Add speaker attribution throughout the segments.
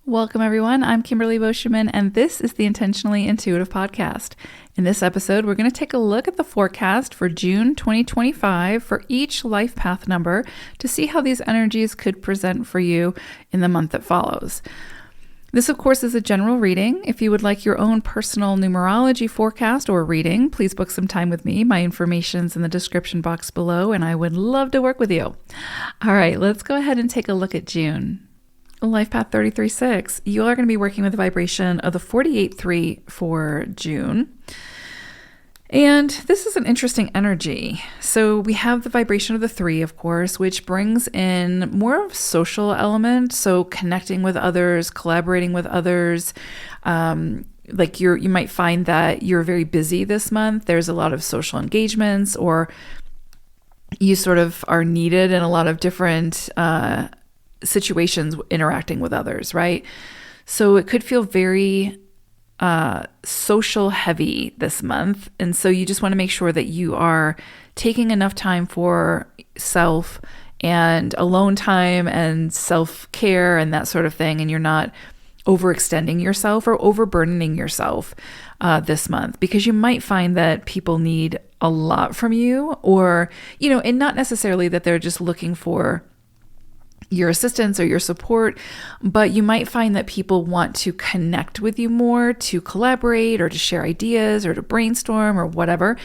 Speaker 1: Welcome, everyone. I'm Kimberly Boschman, and this is the Intentionally Intuitive Podcast. In this episode, we're going to take a look at the forecast for June 2025 for each life path number to see how these energies could present for you in the month that follows. This, of course, is a general reading. If you would like your own personal numerology forecast or reading, please book some time with me. My information's in the description box below, and I would love to work with you. All right, let's go ahead and take a look at June. Life Path 33.6, you are going to be working with the vibration of the 48.3 for June. And this is an interesting energy. So we have the vibration of the 3, of course, which brings in more of social element. So connecting with others, collaborating with others. Like you might find that you're very busy this month. There's a lot of social engagements, or you sort of are needed in a lot of different situations interacting with others, right? So it could feel very social heavy this month. And so you just want to make sure that you are taking enough time for self and alone time and self-care and that sort of thing. And you're not overextending yourself or overburdening yourself this month, because you might find that people need a lot from you, or, and not necessarily that they're just looking for your assistance or your support, but you might find that people want to connect with you more, to collaborate or to share ideas or to brainstorm or whatever.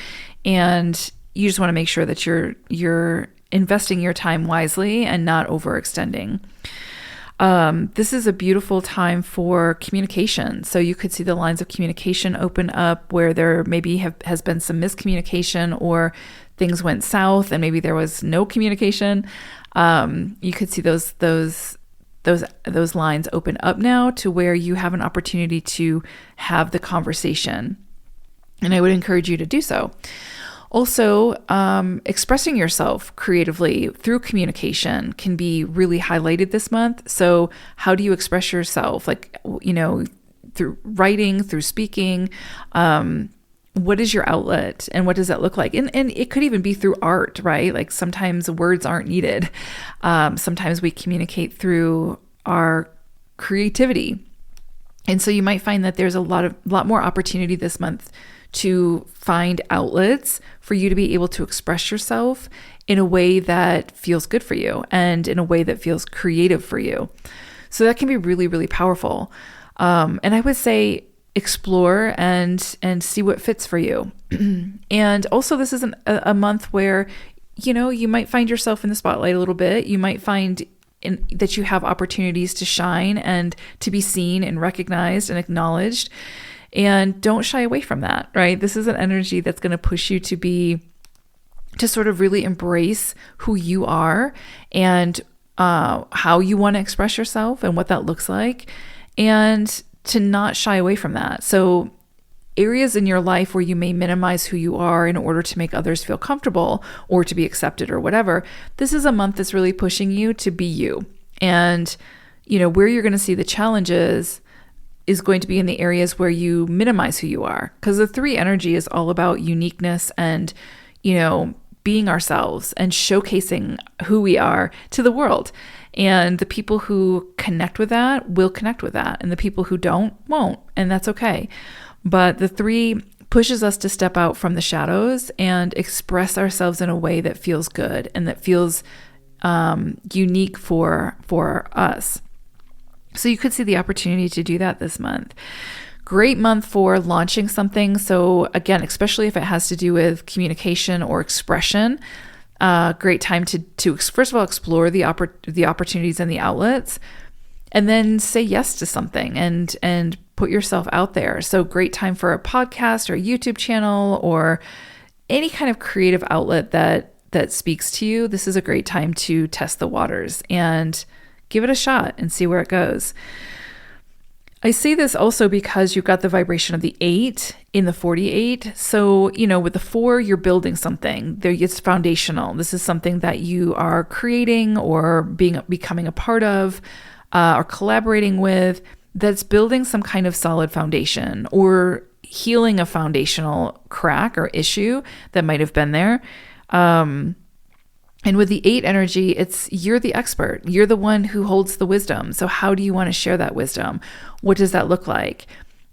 Speaker 1: And you just want to make sure that you're investing your time wisely and not overextending. This is a beautiful time for communication. So you could see the lines of communication open up where there maybe has been some miscommunication, or things went south and maybe there was no communication. You could see those lines open up now to where you have an opportunity to have the conversation. And I would encourage you to do so. Also, expressing yourself creatively through communication can be really highlighted this month. So how do you express yourself? Through writing, through speaking, what is your outlet and what does that look like? And it could even be through art, right? Like sometimes words aren't needed. Sometimes we communicate through our creativity. And so you might find that there's a lot more opportunity this month to find outlets for you to be able to express yourself in a way that feels good for you and in a way that feels creative for you. So that can be really, really powerful. And I would say explore and see what fits for you. And also, this is a month where, you might find yourself in the spotlight a little bit. You might find that you have opportunities to shine and to be seen and recognized and acknowledged. And don't shy away from that, right? This is an energy that's going to push you to sort of really embrace who you are and how you want to express yourself and what that looks like, and to not shy away from that. So areas in your life where you may minimize who you are in order to make others feel comfortable or to be accepted or whatever, this is a month that's really pushing you to be you. And, where you're going to see the challenges is going to be in the areas where you minimize who you are. Because the 3 energy is all about uniqueness and, being ourselves and showcasing who we are to the world. And the people who connect with that will connect with that. And the people who don't, won't. And that's okay. But the 3 pushes us to step out from the shadows and express ourselves in a way that feels good and that feels unique for us. So you could see the opportunity to do that this month. Great month for launching something. So again, especially if it has to do with communication or expression, great time to first of all explore the opportunities and the outlets, and then say yes to something and put yourself out there. So great time for a podcast or a YouTube channel or any kind of creative outlet that speaks to you. This is a great time to test the waters and give it a shot and see where it goes. I say this also because you've got the vibration of the 8 in the 48. So, with the 4, you're building something. It's foundational. This is something that you are creating or becoming a part of or collaborating with, that's building some kind of solid foundation or healing a foundational crack or issue that might have been there. And with the 8 energy, you're the expert. You're the one who holds the wisdom. So how do you want to share that wisdom? What does that look like?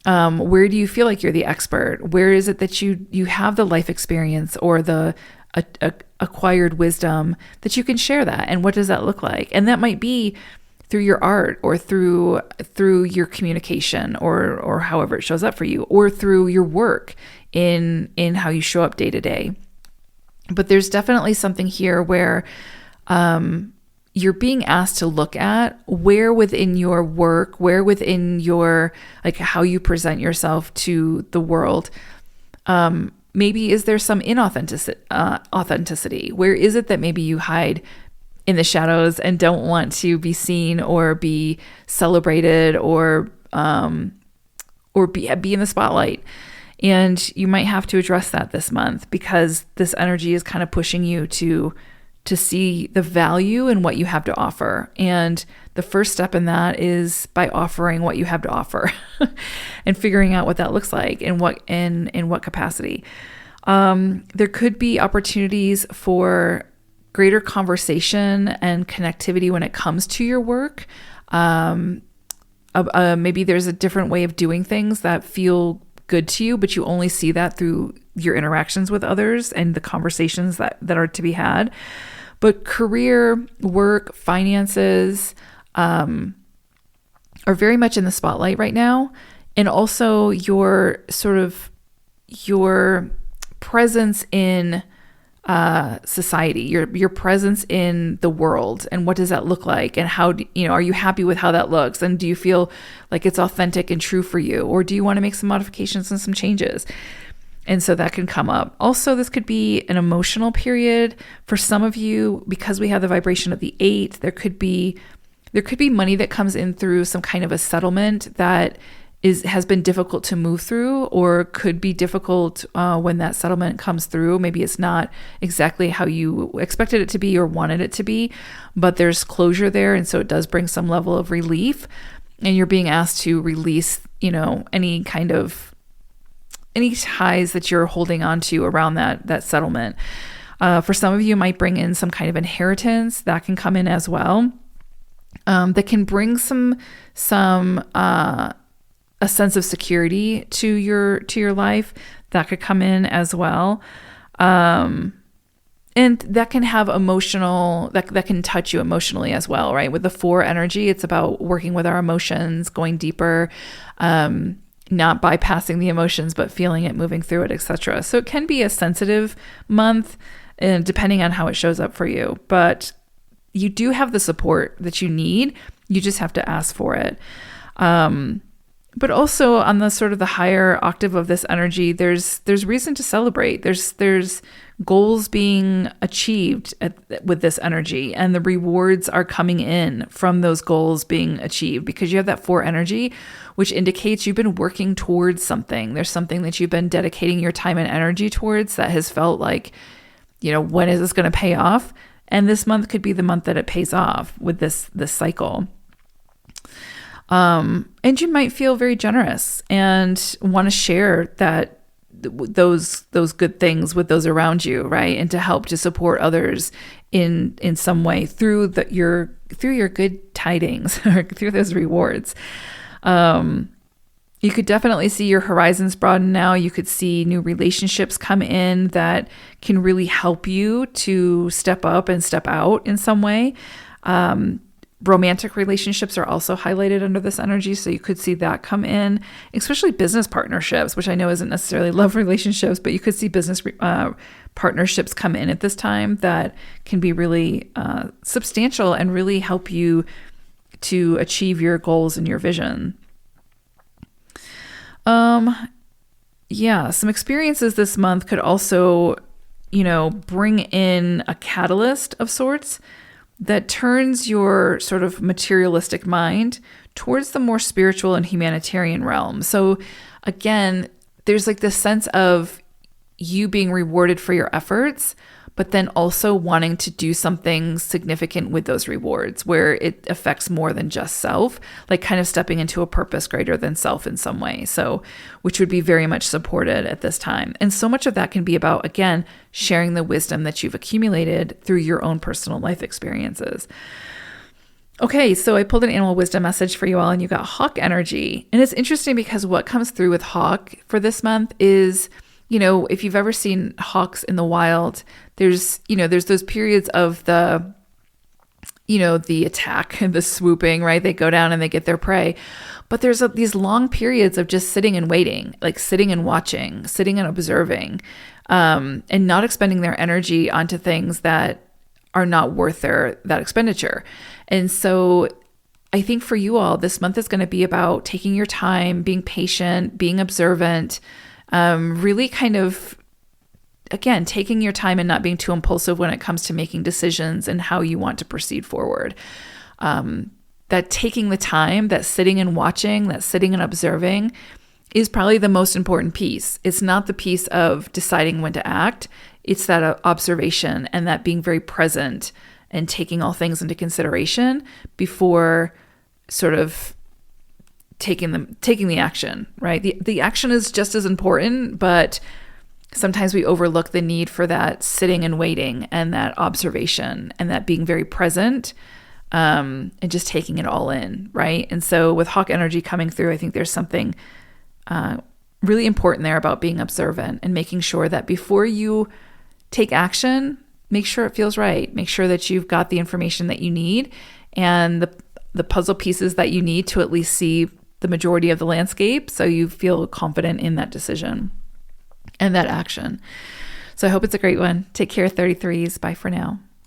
Speaker 1: Where do you feel like you're the expert? Where is it that you have the life experience or the acquired wisdom that you can share that? And what does that look like? And that might be through your art or through your communication or however it shows up for you, or through your work in how you show up day to day. But there's definitely something here where you're being asked to look at where within your work, where within your, like how you present yourself to the world, maybe is there some inauthenticity? Where is it that maybe you hide in the shadows and don't want to be seen or be celebrated or be in the spotlight? And you might have to address that this month, because this energy is kind of pushing you to see the value in what you have to offer. And the first step in that is by offering what you have to offer and figuring out what that looks like and in what capacity. There could be opportunities for greater conversation and connectivity when it comes to your work. Maybe there's a different way of doing things that feel good to you, but you only see that through your interactions with others and the conversations that are to be had. But career, work, finances are very much in the spotlight right now. And also your presence in society, your presence in the world, and what does that look like, and how are you happy with how that looks, and do you feel like it's authentic and true for you, or do you want to make some modifications and some changes? And so that can come up. Also, this could be an emotional period for some of you, because we have the vibration of the 8. There could be money that comes in through some kind of a settlement that has been difficult to move through, or could be difficult when that settlement comes through. Maybe it's not exactly how you expected it to be or wanted it to be, but there's closure there, and so it does bring some level of relief. And you're being asked to release, any ties that you're holding on to around that settlement. For some of you, it might bring in some kind of inheritance that can come in as well. That can bring a sense of security to your life. That could come in as well. And that can have that can touch you emotionally as well, right? With the 4 energy, it's about working with our emotions, going deeper, not bypassing the emotions, but feeling it, moving through it, etc. So it can be a sensitive month, and depending on how it shows up for you. But you do have the support that you need. You just have to ask for it. But also on the sort of the higher octave of this energy, there's reason to celebrate. There's goals being achieved with this energy, and the rewards are coming in from those goals being achieved, because you have that 4 energy, which indicates you've been working towards something. There's something that you've been dedicating your time and energy towards that has felt like, when is this going to pay off? And this month could be the month that it pays off with this cycle. And you might feel very generous and want to share those good things with those around you, right? And to help to support others in some way through your good tidings or through those rewards. You could definitely see your horizons broaden now. You could see new relationships come in that can really help you to step up and step out in some way. Romantic relationships are also highlighted under this energy, so you could see that come in, especially business partnerships, which I know isn't necessarily love relationships, but you could see business partnerships come in at this time that can be really substantial and really help you to achieve your goals and your vision. Some experiences this month could also, bring in a catalyst of sorts that turns your sort of materialistic mind towards the more spiritual and humanitarian realm. So again, there's like this sense of you being rewarded for your efforts, but then also wanting to do something significant with those rewards where it affects more than just self, like kind of stepping into a purpose greater than self in some way. So, which would be very much supported at this time. And so much of that can be about, again, sharing the wisdom that you've accumulated through your own personal life experiences. Okay, so I pulled an animal wisdom message for you all, and you got hawk energy. And it's interesting because what comes through with hawk for this month is, if you've ever seen hawks in the wild, there's those periods of the attack and the swooping, right? They go down and they get their prey. But there's these long periods of just sitting and waiting, like sitting and watching, sitting and observing, and not expending their energy onto things that are not worth that expenditure. And so I think for you all, this month is going to be about taking your time, being patient, being observant, really kind of, again, taking your time and not being too impulsive when it comes to making decisions and how you want to proceed forward. That taking the time, that sitting and watching, that sitting and observing is probably the most important piece. It's not the piece of deciding when to act. It's that observation and that being very present and taking all things into consideration before sort of taking the action, right? The action is just as important, but sometimes we overlook the need for that sitting and waiting and that observation and that being very present, and just taking it all in, right? And so with hawk energy coming through, I think there's something really important there about being observant and making sure that before you take action, make sure it feels right. Make sure that you've got the information that you need and the puzzle pieces that you need to at least see the majority of the landscape so you feel confident in that decision and that action. So I hope it's a great one. Take care, 33s. Bye for now.